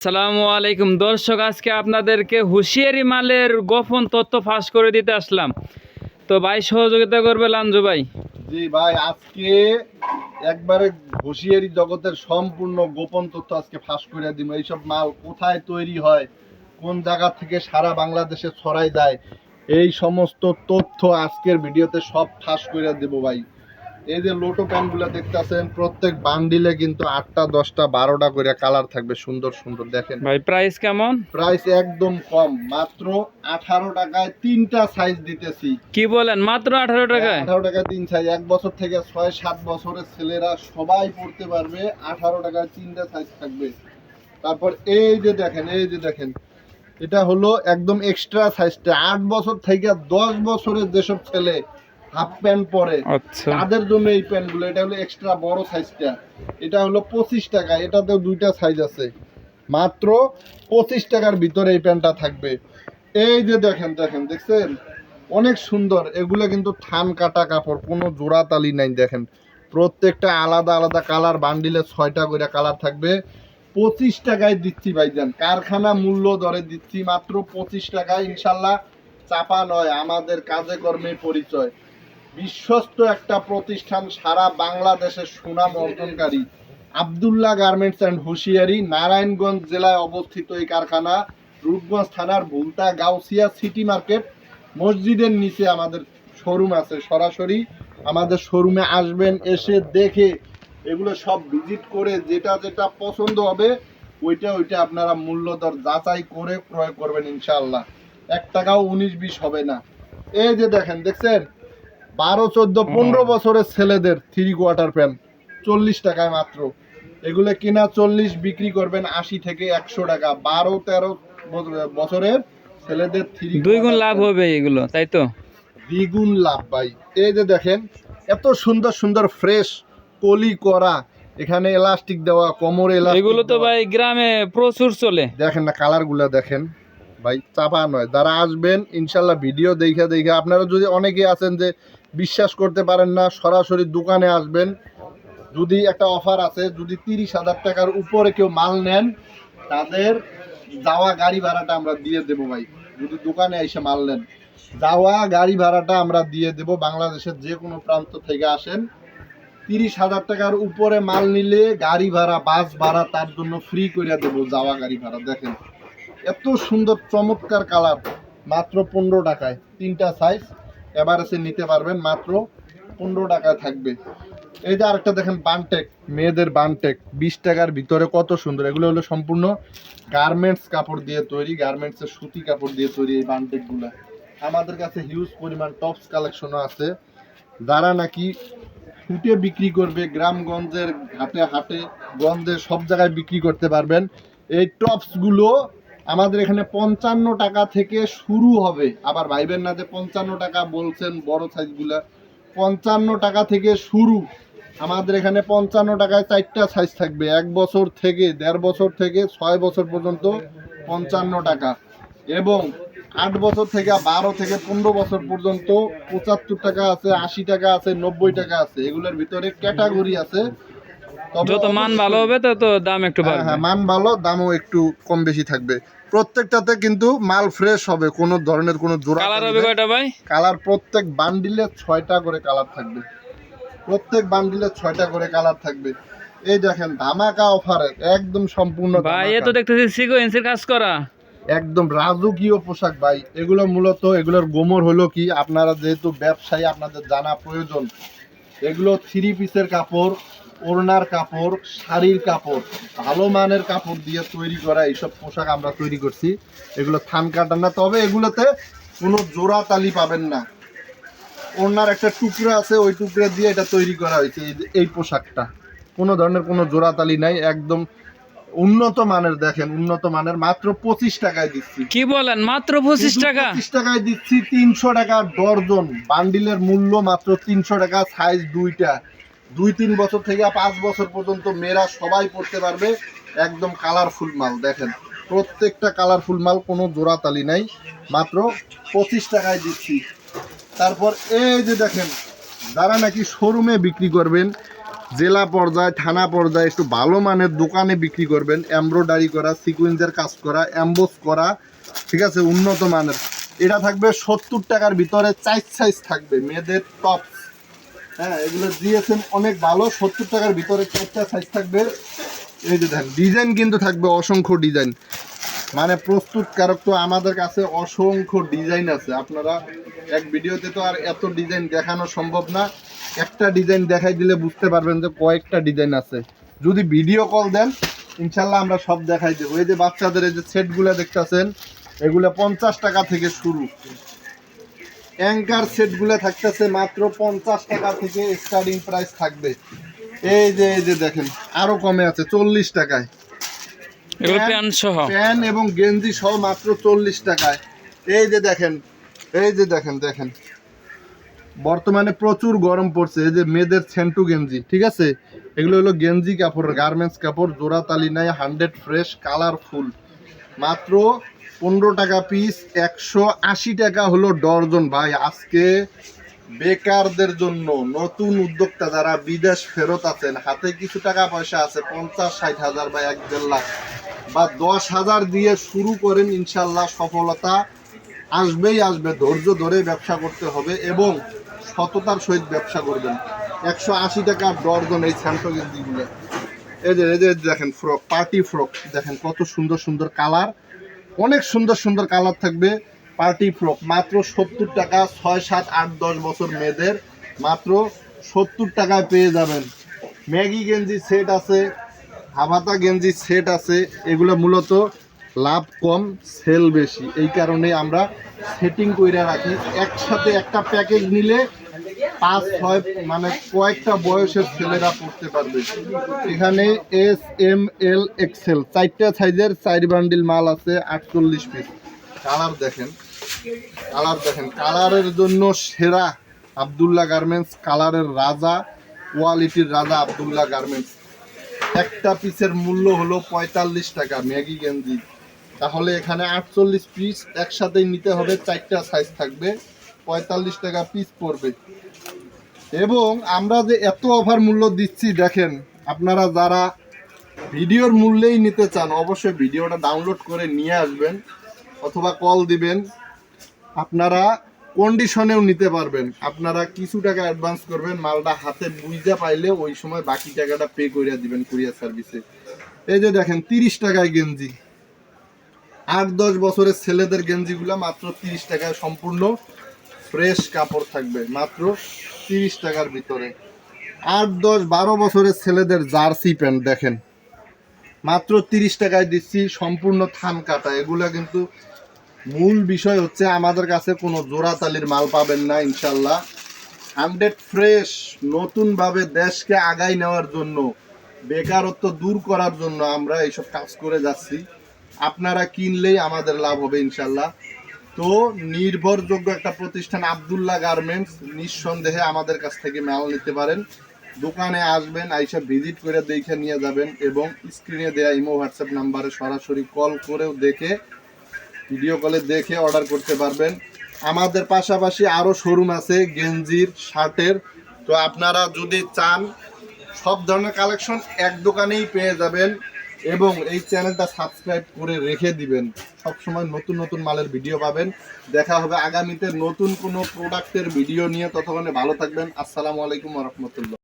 আসসালামু আলাইকুম দর্শক, আজকে আপনাদেরকে হুঁশিয়ারি মালের গোপন তথ্য ফাঁস করে দিতে আসলাম। তো ভাই সহযোগিতা করবে লাঞ্জু ভাই। জি ভাই, আজকে একবারে হুঁশিয়ারি জগতের সম্পূর্ণ গোপন তথ্য আজকে ফাঁস করে দিব। এইসব মাল কোথায় তৈরি হয়, কোন জায়গা থেকে সারা বাংলাদেশে ছড়াই যায়, এই সমস্ত তথ্য আজকের ভিডিওতে সব ফাঁস করে দেব ভাই। এই যে লোটো প্যান্টগুলো দেখতেছেন, প্রত্যেক বান্ডিলে কিন্তু 8টা 10টা 12টা করে কালার থাকবে, সুন্দর সুন্দর। দেখেন ভাই প্রাইস কেমন? প্রাইস একদম কম, মাত্র 18 টাকায় 3টা সাইজ দিতেছি। কি বলেন, মাত্র 18 টাকায়? 18 টাকায় 3 সাইজ, 1 বছর থেকে 6-7 বছরের ছেলেরা সবাই পড়তে পারবে। 18 টাকায় 3টা সাইজ থাকবে। তারপর এই যে দেখেন, এটা হলো একদম এক্সট্রা সাইজটা। 8 বছর থেকে 10 বছরের যেসব ছেলে হাফ প্যান্ট পরে, আচ্ছা, তাদের জন্য এই প্যান্টগুলো। এটা হলো এক্সট্রা বড় সাইজটা, এটা হলো 25 টাকা। এটাতেও 2টা সাইজ আছে। মাত্র 25 টাকার ভিতরে এই প্যান্টটা থাকবে। এই যে দেখছেন, অনেক সুন্দর। এগুলো কিন্তু থান কাটা কাপড়, কোনো জোড়াতালি নাই। দেখেন প্রত্যেকটা আলাদা আলাদা কালার, বান্ডিলে 6টা করে কালার থাকবে। 25 টাকায় দিচ্ছি ভাইজান, কারখানা মূল্য দরে দিচ্ছি মাত্র 25 টাকায়। ইনশাল্লাহ চাপা নয়, আমাদের কাজে কর্মে পরিচয়। বিশ্বস্ত একটা প্রতিষ্ঠান, সারা বাংলাদেশের সুনাম অর্জনকারী আব্দুল্লাহ গার্মেন্টস অ্যান্ড হুঁশিয়ারি, নারায়ণগঞ্জ জেলায় অবস্থিত এই কারখানা। রূপগঞ্জ থানার ভুলতা গাউসিয়া সিটি মার্কেট মসজিদের নিচে আমাদের শোরুম আছে। সরাসরি আমাদের শোরুমে আসবেন, এসে দেখে এগুলো সব ভিজিট করে যেটা যেটা পছন্দ হবে ওইটা আপনারা মূল্য দর যাচাই করে ক্রয় করবেন। ইনশাআল্লাহ 1 টাকাও 19-20 হবে না। এই যে দেখছেন, 12, 14, 15 বছরের ছেলেদের 3 কোয়ার্টার প্যান্ট 40 টাকায় মাত্র। এগুলো কিনা 40, বিক্রি করবেন 80 থেকে 100 টাকা। 12-13 বছরের ছেলেদের 3 দুই গুণ লাভ হবে এগুলো, তাই তো? দ্বিগুণ লাভ ভাই। এই যে দেখেন, এত সুন্দর সুন্দর ফ্রেশ কলি করা, এখানে এলাস্টিক দেওয়া, কোমরে এলাস্টিক। এগুলো তো ভাই গ্রামে প্রচুর চলে। দেখেন না কালারগুলো, দেখেন ভাই, চাপা নয়। যারা আসবেন ইনশাল্লাহ ভিডিও দেখে আপনারা, যদি অনেকে আছেন যে বিশ্বাস করতে পারেন না, সরাসরি দোকানে আসবেন। যদি একটা অফার আছে, যদি 30,000 টাকার উপরে কেউ মাল নেন, তাদের যাওয়া গাড়ি ভাড়াটা আমরা দিয়ে দেবো ভাই। যদি দোকানে এসে মাল নেন, যাওয়া গাড়ি ভাড়াটা আমরা দিয়ে দেবো। বাংলাদেশের যে কোনো প্রান্ত থেকে আসেন, 30,000 টাকার উপরে মাল নিলে গাড়ি ভাড়া, বাস ভাড়া তার জন্য ফ্রি করে দেবো, যাওয়া গাড়ি ভাড়া। দেখেন এত সুন্দর চমৎকার কালার, মাত্র 15 টাকায় 3টা সাইজ এভারেজে নিতে পারবেন, মাত্র 15 টাকায় থাকবে। এই যে আরেকটা দেখেন, বানটেক, মেয়েদের বানটেক 20 টাকার ভিতরে, কত সুন্দর। এগুলো হলো সম্পূর্ণ গার্মেন্টস কাপড় দিয়ে তৈরি, গার্মেন্টসের সুতি কাপড় দিয়ে তৈরি এই বানটেকগুলো। আমাদের কাছে হিউজ পরিমাণ টপস কালেকশনও আছে। যারা নাকি ফুটে বিক্রি করবে, গ্রামগঞ্জের হাটে হাটে গঞ্জে সব জায়গায় বিক্রি করতে পারবেন। এই টপসগুলো আমাদের এখানে 55 টাকা থেকে শুরু হবে। আবার ভাইবেন না যে 55 টাকা বলছেন, বড় সাইজগুলা 55 টাকা থেকে শুরু। আমাদের এখানে 55 টাকায় 4টা সাইজ থাকবে। 1 বছর থেকে 1.5 বছর থেকে 6 বছর পর্যন্ত 55 টাকা, এবং 8 বছর থেকে 12 থেকে 15 বছর পর্যন্ত 75 টাকা আছে, 80 টাকা আছে, 90 টাকা আছে। এগুলোর ভিতরে ক্যাটাগরি আছে। যত মান ভালো হবে তত দাম একটু বাড়বে। হ্যাঁ, মান ভালো, দামও একটু কম বেশি থাকবে। প্রত্যেকটাতে কিন্তু মাল ফ্রেশ হবে, কোনো ধরনের কোনো জোড়া। কালার হবে কয়টা ভাই? কালার প্রত্যেক বান্ডিলে 6টা করে কালার থাকবে। প্রত্যেক বান্ডিলে 6টা করে কালার থাকবে। এই দেখেন ধামাকা অফারের একদম সম্পূর্ণ ভাই এ ধামাকা। তো দেখতেছি সিকোয়েন্সের কাজ করা, একদম রাজকীয় পোশাক ভাই। এগুলো মূলত, এগুলোর গোমর হলো কি, আপনারা যেহেতু ব্যবসায়ী আপনাদের জানা প্রয়োজন। এগুলো 3 পিসের কাপড়, ওড়নার কাপড়, শাড়ির কাপড়, ভালো মানের কাপড় দিয়ে তৈরি করা এইসব পোশাক আমরা তৈরি করছি। এগুলো থান কাটান না, তবে এগুলোতে কোনো জোড়া তালি পাবেন না। ওড়নার একটা টুকরা আছে, ওই টুকরা দিয়ে এটা তৈরি করা হয়েছে। এই পোশাকটা কোনো ধরনের কোনো জোড়া তালি নাই, একদম উন্নত মানের। দেখেন উন্নত মানের, মাত্র 25 টাকায় দিচ্ছি। কি বলেন, মাত্র 25 টাকা? 25 টাকায় দিচ্ছি, 300 টাকা ডর্জন। বান্ডিলের মূল্য মাত্র 300 টাকা। সাইজ 2টা, 2-3 বছর থেকে 5 বছর পর্যন্ত মেয়েরা সবাই পড়তে পারবে। একদম কালারফুল মাল। দেখেন প্রত্যেকটা কালারফুল মাল, কোনো জোড়াতালি নাই। মাত্র 25 টাকায় দিচ্ছি। তারপর এই যে দেখেন, যারা নাকি শোরুমে বিক্রি করবেন, জেলা পর্যায়ে থানা পর্যায়ে একটু ভালো মানের দোকানে বিক্রি করবেন, এমব্রয়ডারি করা, সিকুয়েন্সের কাজ করা, এমবোস করা, ঠিক আছে, উন্নত মানের। এটা থাকবে 70 টাকার ভিতরে, 4 সাইজ থাকবে, মেয়েদের টপ। হ্যাঁ, এগুলো দিয়েছেন অনেক ভালো, 70 টাকার ভিতরে 4টা সাইজ থাকবে। এই যে দেখেন ডিজাইন কিন্তু থাকবে অসংখ্য ডিজাইন, মানে প্রস্তুতকারক তো আমাদের কাছে অসংখ্য ডিজাইন আছে। আপনারা এক ভিডিওতে তো আর এত ডিজাইন দেখানো সম্ভব না, একটা ডিজাইন দেখাই দিলে বুঝতে পারবেন যে কয়েকটা ডিজাইন আছে। যদি ভিডিও কল দেন ইনশাল্লাহ আমরা সব দেখাই দেবো। এই যে বাচ্চাদের এই যে সেটগুলো দেখতেছেন, এগুলো 50 টাকা থেকে শুরু। অ্যাঙ্কার সেটগুলো থাকতেছে মাত্র 50 টাকা থেকে স্টার্টিং প্রাইস থাকবে। এই যে দেখেন আরো কমে আছে 40 টাকায়। এগুলো প্যান্ট সহ, প্যান্ট এবং গেঞ্জি সহ মাত্র 40 টাকায়। এই যে দেখেন বর্তমানে প্রচুর গরম পড়ছে। এই যে মেয়েদের সেন্টু গেঞ্জি, ঠিক আছে, এগুলো হলো গেঞ্জি কাপড়, গার্মেন্টস কাপড়, জোড়া তালি নাই, 100 ফ্রেশ, কালারফুল, মাত্র 15 টাকা পিস, 180 টাকা হলো ডর্জন। ভাই আজকে বেকারদের জন্য, নতুন উদ্যোক্তা যারা বিদেশ ফেরত আছেন, হাতে কিছু টাকা পয়সা আছে, 50-60 হাজার বা 1-1.5 লাখ বা 10,000 দিয়ে শুরু করেন, ইনশাল্লাহ সফলতা আসবেই আসবে। ধৈর্য ধরে ব্যবসা করতে হবে এবং সততার সহিত ব্যবসা করবেন। 180 টাকা ডর্জন এই স্যান্টো গেঞ্জিগুলো। এই যে দেখেন ফ্রক, পার্টি ফ্রক দেখেন কত সুন্দর সুন্দর কালার, অনেক সুন্দর সুন্দর কালার থাকবে। পার্টি ফ্রক মাত্র 70 টাকা, 6, 7, 8, 10 বছর মেয়েদের মাত্র 70 টাকায় পেয়ে যাবেন। ম্যাগি গেঞ্জি সেট আছে, হাবাতা গেঞ্জি সেট আছে। এগুলো মূলত লাভ কম সেল বেশি, এই কারণে আমরা সেটিং করে রাখি। একসাথে একটা প্যাকেজ নিলে 5-6 মানে কয়েকটা বয়সের ছেলেরা পড়তে পারবে। এখানে SML XL 4টা সাইজের 4 বান্ডিল মাল আছে, 48 পিস। কালার দেখেন, কালারের জন্য সেরা আব্দুল্লাহ গার্মেন্টস, কালারের রাজা, কোয়ালিটির রাজা আব্দুল্লাহ গার্মেন্টস। একটা পিসের মূল্য হলো 45 টাকা ম্যাগি গেঞ্জি, তাহলে এখানে 48 পিস একসাথেই নিতে হবে, 4টা সাইজ থাকবে, 45 টাকা পিস পড়বে। এবং আমরা যে এত অফার মূল্য দিচ্ছি দেখেন, আপনারা যারা ভিডিওর মূল্যেই নিতে চান অবশ্যই ভিডিওটা ডাউনলোড করে নিয়ে আসবেন অথবা কল দিবেন। আপনারা কন্ডিশনেও নিতে পারবেন। আপনারা কিছু টাকা অ্যাডভান্স করবেন, মালটা হাতে বুঝা পাইলে ওই সময় বাকি টাকাটা পে করে দিবেন কুরিয়ার সার্ভিসে। এই যে দেখেন 30 টাকায় গেঞ্জি, 8-10 বছরের ছেলেদের গেঞ্জিগুলো মাত্র 30 টাকায়, সম্পূর্ণ ফ্রেশ কাপড় থাকবে, মাত্র 30 টাকার ভিতরে। 8-10-12 বছরের ছেলেদের জার্সি প্যান্ট দেখেন মাত্র 30 টাকায় দিচ্ছি, সম্পূর্ণ থান কাটা। এগুলা কিন্তু মূল বিষয় হচ্ছে আমাদের কাছে কোনো জোড়াতালির মাল পাবেন না ইনশাল্লাহ। 100 ফ্রেশ, নতুনভাবে দেশকে আগাই নেওয়ার জন্য, বেকারত্ব দূর করার জন্য আমরা এইসব কাজ করে যাচ্ছি। আপনারা কিনলেই আমাদের লাভ হবে ইনশাল্লাহ। তো নির্ভরযোগ্য একটা প্রতিষ্ঠান আব্দুল্লাহ গার্মেন্টস, নিঃসন্দেহে আমাদের কাছ থেকে মাল নিতে পারেন। দোকানে আসবেন, আইসা ভিজিট করে দেখে নিয়ে যাবেন এবং স্ক্রিনে দেয়া ইমো হোয়াটসঅ্যাপ নাম্বারে সরাসরি কল করেও দেখে, ভিডিও কলে দেখে অর্ডার করতে পারবেন। আমাদের পাশাপাশি আরও শোরুম আছে গেঞ্জির, শার্টের। তো আপনারা যদি চান সব ধরনের কালেকশন এক দোকানেই পেয়ে যাবেন এবং এই চ্যানেলটা সাবস্ক্রাইব করে রেখে দিবেন, সবসময় নতুন নতুন মালের ভিডিও পাবেন। দেখা হবে আগামীতে নতুন কোনো প্রোডাক্টের ভিডিও নিয়ে, ততক্ষণে ভালো থাকবেন। আসসালামু আলাইকুম ওয়া রাহমাতুল্লাহ।